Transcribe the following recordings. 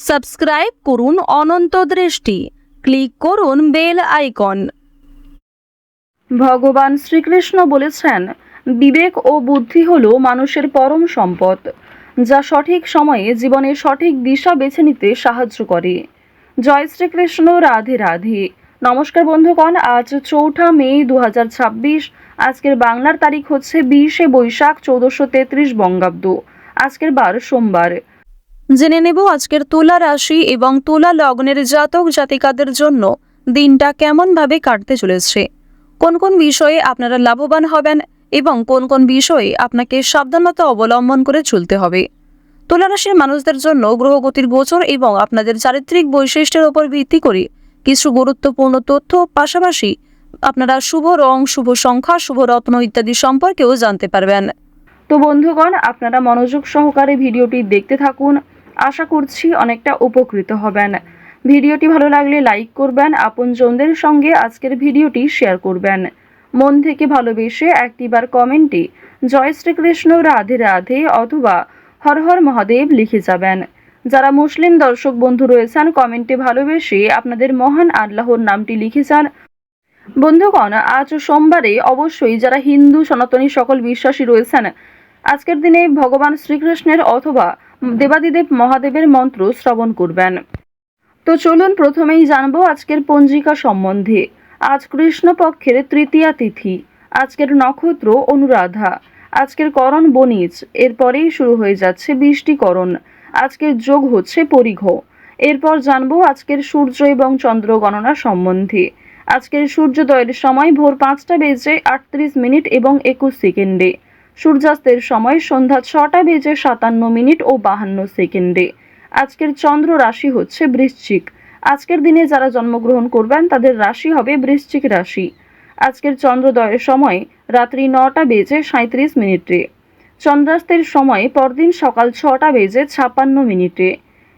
Subscribe করুন অনন্ত দৃষ্টি, click করুন বেল আইকন। ভগবান শ্রীকৃষ্ণ বলেছেন, বিবেক ও বুদ্ধি হলো মানুষের পরম সম্পদ, যা সঠিক সময়ে জীবনের সঠিক দিশা বেছে নিতে সাহায্য করে। জয় শ্রীকৃষ্ণ, রাধে রাধে। নমস্কার বন্ধুগণ, আজ 4 মে 2026। আজকের বাংলার তারিখ হচ্ছে 20 বৈশাখ 1433 বঙ্গাব্দ। আজকের বার সোমবার। জেনে নেব আজকের তুলা রাশি এবং তুলা লগ্নের জাতক জাতিকাদের জন্য দিনটা কেমনভাবে কাটতে চলেছে, কোন কোন বিষয়ে আপনারা লাভবান হবেন এবং কোন কোন বিষয়ে আপনাকে সাবধানতা অবলম্বন করে চলতে হবে। তুলা রাশির মানুষদের জন্য গ্রহগতির গোচর এবং আপনাদের চারিত্রিক বৈশিষ্ট্যের উপর ভিত্তি করে কিছু গুরুত্বপূর্ণ তথ্য, পাশাপাশি আপনারা শুভ রং, শুভ সংখ্যা, শুভ রত্ন ইত্যাদি সম্পর্কেও জানতে পারবেন। তো বন্ধুগণ, আপনারা মনোযোগ সহকারে ভিডিওটি দেখতে থাকুন। আশা করছি অনেকটা উপকৃত হবেন। ভিডিওটি ভালো লাগলে লাইক করবেন, আপনজনদের সঙ্গে আজকের ভিডিওটি শেয়ার করবেন। মন থেকে ভালোবেসে একটিবার কমেন্টে জয় শ্রীকৃষ্ণ, রাধে রাধে অথবা হর হর মহাদেব লিখে যাবেন। যারা মুসলিম দর্শক বন্ধু রয়েছেন, কমেন্টে ভালোবেসে আপনাদের মহান আল্লাহর নামটি লিখে যান। বন্ধুগণ, আজ সোমবারে অবশ্যই যারা হিন্দু সনাতনী সকল বিশ্বাসী রয়েছেন, আজকের দিনে ভগবান শ্রীকৃষ্ণের অথবা দেবাদিদেব মহাদেবের মন্ত্র শ্রবণ করবেন। তো চলুন প্রথমেই জানবো আজকের পঞ্জিকা সম্বন্ধে। আজ কৃষ্ণপক্ষের তৃতীয়া তিথি। আজকের নক্ষত্র অনুরাধা। আজকের করণ বণিজ। এরপরেই শুরু হয়ে যাচ্ছে বৃষ্টিকরণ। আজকের যোগ হচ্ছে পরিঘ। এরপর জানবো আজকের সূর্য এবং চন্দ্র গণনা সম্বন্ধে। আজকের সূর্যোদয়ের সময় ভোর 5:38 এবং 21 সেকেন্ডে। সূর্যাস্তের সময় সন্ধ্যা 6:57 ও 52 সেকেন্ডে। আজকের চন্দ্র রাশি হচ্ছে বৃশ্চিক। আজকের দিনে যারা জন্মগ্রহণ করবেন তাদের রাশি হবে বৃশ্চিক রাশি। আজকের চন্দ্রোদয়ের সময় রাত্রি 9:37। চন্দ্রাস্তের সময় পরদিন সকাল 6:56।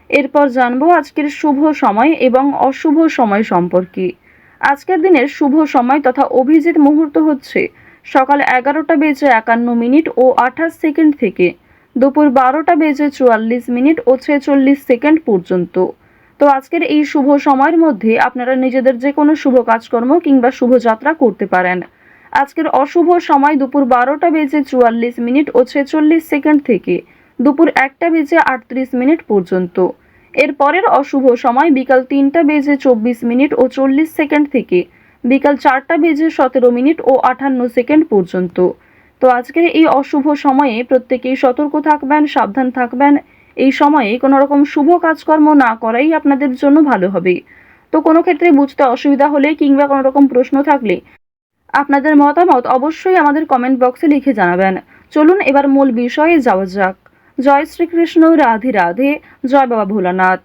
এরপর জানবো আজকের শুভ সময় এবং অশুভ সময় সম্পর্কে। আজকের দিনের শুভ সময় তথা অভিজিৎ মুহূর্ত হচ্ছে সকাল 11:51 ও 28 সেকেন্ড থেকে দুপুর 12:44 ও 46 সেকেন্ড পর্যন্ত। তো আজকের এই শুভ সময়ের মধ্যে আপনারা নিজেদের যে কোনো শুভ কাজকর্ম কিংবা শুভযাত্রা করতে পারেন। আজকের অশুভ সময় দুপুর 12:44 ও 46 সেকেন্ড থেকে দুপুর 1:38 পর্যন্ত। এর পরের অশুভ সময় বিকাল 3:24 ও 40 সেকেন্ড থেকে বিকাল 4:17 ও 58 সেকেন্ড পর্যন্ত। তো আজকের এই অশুভ সময়ে প্রত্যেকেই সতর্ক থাকবেন, সাবধান থাকবেন। এই সময়ে কোনো রকম শুভ কাজকর্ম না করাই আপনাদের জন্য ভালো হবে। তো কোনো ক্ষেত্রে বুঝতে অসুবিধা হলে কিংবা কোনো রকম প্রশ্ন থাকলে আপনাদের মতামত অবশ্যই আমাদের কমেন্ট বক্সে লিখে জানাবেন। চলুন এবার মূল বিষয়ে যাওয়া যাক। জয় শ্রীকৃষ্ণ, রাধে রাধে, জয় বাবা ভোলানাথ।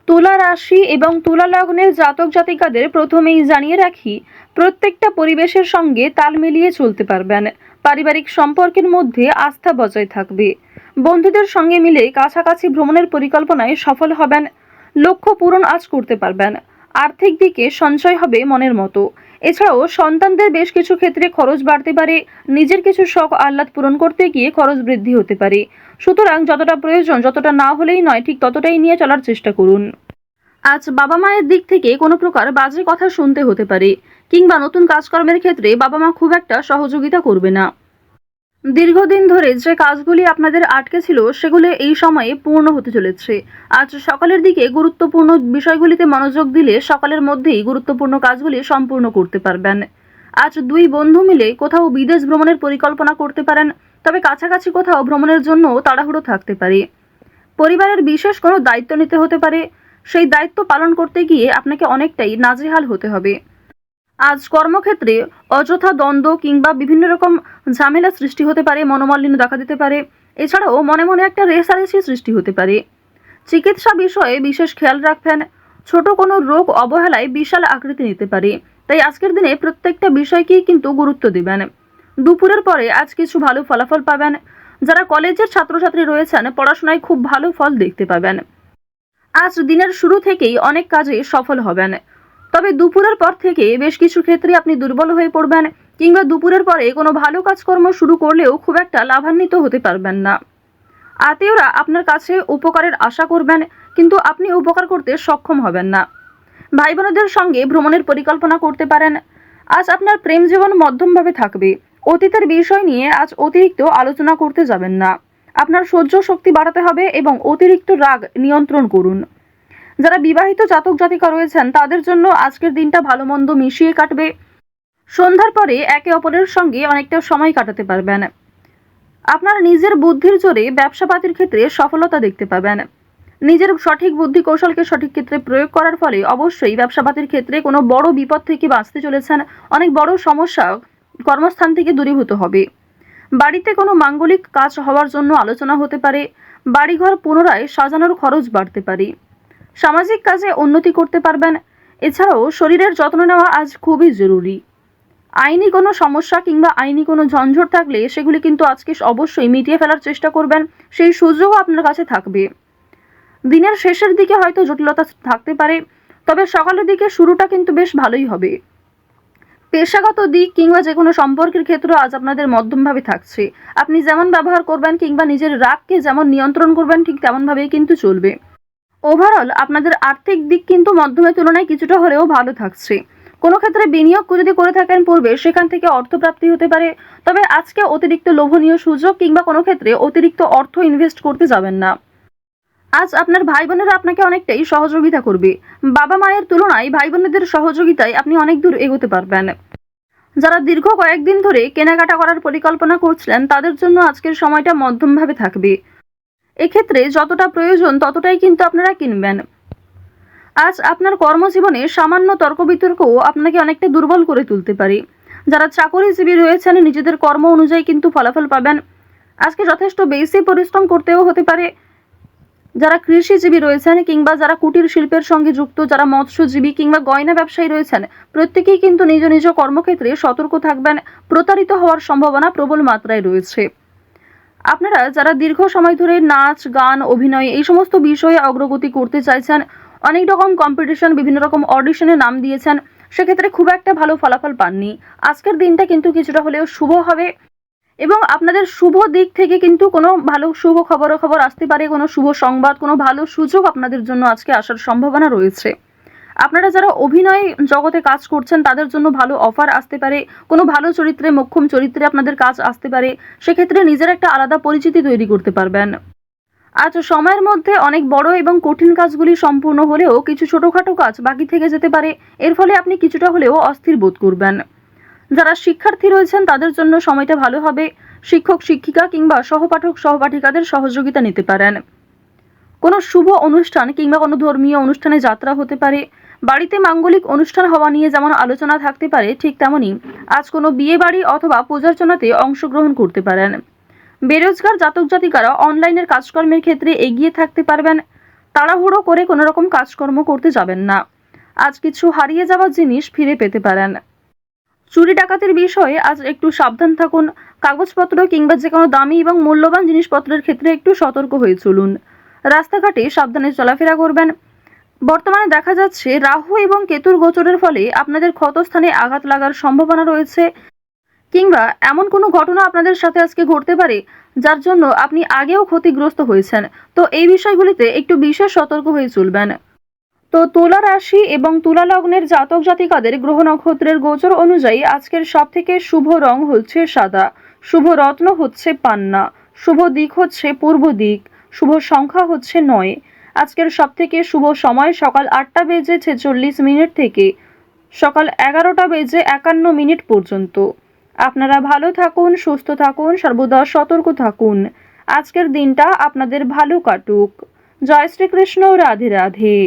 তুলা রাশি এবং তুলা লগ্নের জাতক জাতিকাদের প্রথমেই জানিয়ে রাখি, প্রত্যেকটা পরিবেশের সঙ্গে তাল মিলিয়ে চলতে পারবেন। পারিবারিক সম্পর্কের মধ্যে আস্থা বজায় থাকবে। বন্ধুদের সঙ্গে মিলে কাছাকাছি ভ্রমণের পরিকল্পনায় সফল হবেন। লক্ষ্য পূরণ আজ করতে পারবেন। আর্থিক দিকে সঞ্চয় হবে মনের মতো। এছাড়াও সন্তানদের বেশ কিছু ক্ষেত্রে খরচ বাড়তে পারে। নিজের কিছু শখ আহ্লাদ পূরণ করতে গিয়ে খরচ বৃদ্ধি হতে পারে। সুতরাং যতটা প্রয়োজন, যতটা না হলেই নয়, ঠিক ততটাই নিয়ে চলার চেষ্টা করুন। আজ বাবা মায়ের দিক থেকে কোনো প্রকার বাজে কথা শুনতে হতে পারে, কিংবা নতুন কাজকর্মের ক্ষেত্রে বাবা মা খুব একটা সহযোগিতা করবে না। দীর্ঘদিন ধরে যে কাজগুলি আপনাদের আটকে ছিল সেগুলো এই সময়ে পূর্ণ হতে চলেছে। আজ সকালের দিকে গুরুত্বপূর্ণ বিষয়গুলিতে মনোযোগ দিলে সকালের মধ্যেই গুরুত্বপূর্ণ কাজগুলি সম্পূর্ণ করতে পারবেন। আজ দুই বন্ধু মিলে কোথাও বিদেশ ভ্রমণের পরিকল্পনা করতে পারেন, তবে কাছাকাছি কোথাও ভ্রমণের জন্য তাড়াহুড়ো থাকতে পারে। পরিবারের বিশেষ কোনো দায়িত্ব নিতে হতে পারে। সেই দায়িত্ব পালন করতে গিয়ে আপনাকে অনেকটাই নাজেহাল হতে হবে। আজ কর্মক্ষেত্রে অযথা দ্বন্দ্ব কিংবা বিভিন্ন রকম ঝামেলা সৃষ্টি হতে পারে, মনোমালিন্য দেখা দিতে পারে। এছাড়াও মনে মনে একটা রেষারেষি সৃষ্টি হতে পারে। চিকিৎসা বিষয়ে বিশেষ খেয়াল রাখবেন। ছোট কোনো রোগ অবহেলায় বিশাল আকৃতি নিতে পারে, তাই আজকের দিনে প্রত্যেকটা বিষয়কেই কিন্তু গুরুত্ব দিবেন। দুপুরের পরে আজ কিছু ভালো ফলাফল পাবেন। যারা কলেজের ছাত্রছাত্রী রয়েছেন, পড়াশোনায় খুব ভালো ফল দেখতে পাবেন। আজ দিনের শুরু থেকেই অনেক কাজে সফল হবেন, তবে দুপুরের পর থেকে বেশ কিছু ক্ষেত্রে আপনি দুর্বল হয়ে পড়বেন, কিংবা দুপুরের পরে কোনো ভালো কাজকর্ম শুরু করলেও খুব একটা লাভান্বিত হতে পারবেন না। আত্মীয়রা আপনার কাছে উপকারের আশা করবেন, কিন্তু আপনি উপকার করতে সক্ষম হবেন না। ভাই বোনদের সঙ্গে ভ্রমণের পরিকল্পনা করতে পারেন। আজ আপনার প্রেম জীবন মধ্যমভাবে থাকবে। অতীতের বিষয় নিয়ে আজ অতিরিক্ত আলোচনা করতে যাবেন না। আপনার সহ্য শক্তি বাড়াতে হবে এবং অতিরিক্ত রাগ নিয়ন্ত্রণ করুন। যারা বিবাহিত জাতক জাতিকা রয়েছেন তাদের জন্য আজকের দিনটা ভালো মন্দ মিশিয়ে কাটবে। সন্ধ্যার পরে একে অপরের সঙ্গে অনেকটা সময় কাটাতে পারবেন। আপনার নিজের বুদ্ধির জোরে ব্যবসাপাতির ক্ষেত্রে সফলতা দেখতে পাবেন। নিজের সঠিক বুদ্ধি কৌশলকে সঠিক ক্ষেত্রে প্রয়োগ করার ফলে অবশ্যই ব্যবসাপাতির ক্ষেত্রে কোনো বড় বিপদ থেকে বাঁচতে চলেছেন। অনেক বড় সমস্যা কর্মস্থান থেকে দূরীভূত হবে। বাড়িতে কোনো মাঙ্গলিক কাজ হওয়ার জন্য আলোচনা হতে পারে। বাড়িঘর পুনরায় সাজানোর খরচ বাড়তে পারে। সামাজিক কাজে উন্নতি করতে পারবেন। এছাড়াও শরীরের যত্ন নেওয়া আজ খুবই জরুরি। আইনি কোনো সমস্যা কিংবা আইনি কোনো ঝঞ্ঝট থাকলে সেগুলি কিন্তু আজকে অবশ্যই মিটিয়ে ফেলার চেষ্টা করবেন। সেই সুযোগও আপনার কাছে থাকবে। দিনের শেষের দিকে হয়তো জটিলতা থাকতে পারে, তবে সকালের দিকে শুরুটা কিন্তু বেশ ভালোই হবে। পেশাগত দিক কিংবা যে কোনো সম্পর্কের ক্ষেত্র আজ আপনাদের মধ্যমভাবে থাকছে। আপনি যেমন ব্যবহার করবেন কিংবা নিজের রাগকে যেমন নিয়ন্ত্রণ করবেন ঠিক তেমনভাবেই কিন্তু চলবে। ওভারঅল আপনাদের আর্থিক দিক কিন্তু মধ্যমের তুলনায় কিছুটা হলেও ভালো থাকছে। কোনো ক্ষেত্রে বিনিয়োগ যদি করে থাকেন পূর্বে, সেখান থেকে অর্থপ্রাপ্তি হতে পারে। তবে আজকে অতিরিক্ত লোভনীয় সুযোগ কিংবা কোনো ক্ষেত্রে অতিরিক্ত অর্থ ইনভেস্ট করতে যাবেন না। আজ আপনার ভাই বোনেরা আপনাকে অনেকটাই সহযোগিতা করবে। বাবা মায়ের তুলনায় ভাই বোনেদের সহযোগিতায় আপনি অনেক দূর এগোতে পারবেন। যারা দীর্ঘ কয়েকদিন ধরে কেনাকাটা করার পরিকল্পনা করছিলেন তাদের জন্য আজকের সময়টা মধ্যমভাবে থাকবে। এক্ষেত্রে যতটা প্রয়োজন ততটাই কিন্তু আপনারা কিনবেন। আজ আপনার কর্মজীবনে সামান্য তর্ক বিতর্কও আপনাকে অনেকটা দুর্বল করে তুলতে পারে। যারা চাকরিজীবী রয়েছেন নিজেদের কর্ম অনুযায়ী কিন্তু ফলাফল পাবেন। আজকে যথেষ্ট বেশি পরিশ্রম করতেও হতে পারে। যারা কৃষিজীবী রয়েছেন কিংবা যারা কুটির শিল্পের সঙ্গে যুক্ত, যারা মৎস্যজীবী কিংবা গয়না ব্যবসায়ী রয়েছেন, প্রত্যেকেই কিন্তু নিজ নিজ কর্মক্ষেত্রে সতর্ক থাকবেন। প্রতারিত হওয়ার সম্ভাবনা প্রবল মাত্রায় রয়েছে। আপনারা যারা দীর্ঘ সময় ধরে নাচ গান অভিনয় এই সমস্ত বিষয়ে অগ্রগতি করতে চাইছেন, অনেক রকম কম্পিটিশন বিভিন্ন রকম অডিশনে নাম দিয়েছেন, সেক্ষেত্রে খুব একটা ভালো ফলাফল পাননি। আজকের দিনটা কিন্তু কিছুটা হলেও শুভ হবে এবং আপনাদের শুভ দিক থেকে কিন্তু কোনো ভালো শুভ খবর আসতে পারে। কোনো শুভ সংবাদ, কোনো ভালো সুযোগ আপনাদের জন্য আজকে আসার সম্ভাবনা রয়েছে। আপনারা যারা অভিনয় জগতে কাজ করছেন তাদের জন্য ভালো অফার আসতে পারে। কোনো ভালো চরিত্রে, মোক্ষম চরিত্রে আপনাদের কাজ আসতে পারে। সেক্ষেত্রে নিজের একটা আলাদা পরিচিতি তৈরি করতে পারবেন। আজ সময়ের মধ্যে অনেক বড় এবং কঠিন কাজগুলি সম্পূর্ণ হলেও কিছু ছোটখাটো কাজ বাকি থেকে যেতে পারে। এর ফলে আপনি কিছুটা হলেও অস্থির বোধ করবেন। যারা শিক্ষার্থী রয়েছেন তাদের জন্য সময়টা ভালো হবে। শিক্ষক শিক্ষিকা কিংবা সহপাঠক সহপাঠিকাদের সহযোগিতা নিতে পারেন। কোনো শুভ অনুষ্ঠান কিংবা কোনো ধর্মীয় অনুষ্ঠানে যাত্রা হতে পারে। বাড়িতে মাঙ্গলিক অনুষ্ঠান হওয়া নিয়ে যেমন আলোচনা থাকতে পারে, ঠিক তেমনি আজ কোনো বিয়ে বাড়ি অথবা পূজার্চনাতে অংশগ্রহণ করতে পারেন। বেরোজগার জাতক জাতিকারা অনলাইনের কাজকর্মের ক্ষেত্রে এগিয়ে থাকতে পারবেন। তাড়াহুড়ো করে কোনো রকম কাজকর্ম করতে যাবেন না। আজ কিছু হারিয়ে যাওয়া জিনিস ফিরে পেতে পারেন। চুরি ডাকাতির বিষয়ে আজ একটু সাবধান থাকুন। কাগজপত্র কিংবা যে কোনো দামি এবং মূল্যবান জিনিসপত্রের ক্ষেত্রে একটু সতর্ক হয়ে চলুন। রাস্তাঘাটে সাবধানে চলাফেরা করবেন। বর্তমানে দেখা যাচ্ছে রাহু এবং কেতুর গোচরের ফলে আপনাদের ক্ষতস্থানে আঘাত লাগার সম্ভাবনা রয়েছে, কিংবা এমন কোনো ঘটনা আপনাদের সাথে আজকে ঘটতে পারে যার জন্য আপনি আগেও ক্ষতিগ্রস্ত হয়েছেন। তো এই বিষয়গুলিতে একটু বিশেষ সতর্ক হয়ে চলবেন। তো তুলা রাশি এবং তুলা লগ্নের জাতক জাতিকাদের গ্রহ নক্ষত্রের গোচর অনুযায়ী আজকের সবথেকে শুভ রং হচ্ছে সাদা, শুভ রত্ন হচ্ছে পান্না, শুভ দিক হচ্ছে পূর্ব দিক, শুভ সংখ্যা হচ্ছে 9। আজকের সবথেকে শুভ সময় সকাল 8টা বেজে 46 মিনিট থেকে সকাল 11টা বেজে 51 মিনিট পর্যন্ত। আপনারা ভালো থাকুন, সুস্থ থাকুন, সর্বদা সতর্ক থাকুন। আজকের দিনটা আপনাদের ভালো কাটুক। জয় শ্রীকৃষ্ণ, রাধে রাধে।